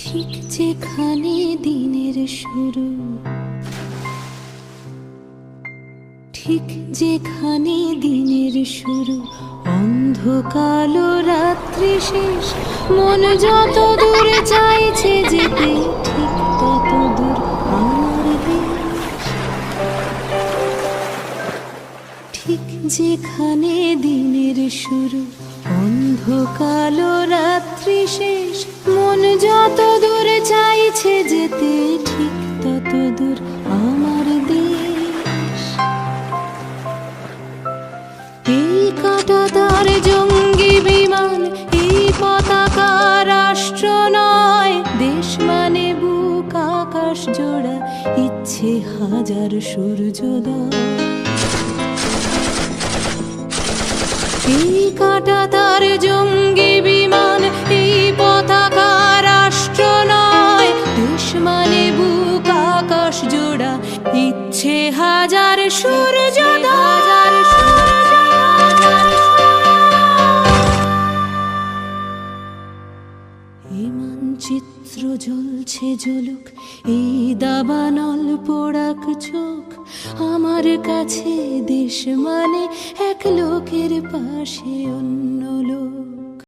ঠিক যেখানে দিনের শুরু, ঠিক যেখানে দিনের শুরু, অন্ধকালো রাত্রি শেষ। মন যত দূরে চাইছে যেতে, ঠিক তত দূর আমার দেশ। ঠিক যেখানে দিনের শুরু, অন্ধকালো রাত্রি শেষ। মন যত দূরে চাইছে যেতে, ঠিক তত দূর আমার দেশ। এই কাঁটাতার জঙ্গি বিমান, এই পতাকা রাষ্ট্র নয়। দেশ মানে বুক আকাশ জোড়া, ইচ্ছে হাজার সূর্যোদয়। এই কাঁটাতার জঙ্গি বিমান, এই পতাকা রাষ্ট্র নয়। দেশ মানে বুক আকাশ জোড়া, ইচ্ছে হাজার সূর্যোদয়। এই মানচিত্র জ্বলছে জ্বলুক, এই দাবানল পোড়াক চোখ। আমার কাছে দেশ মানে এক লোকের পাশে অন্য লোক।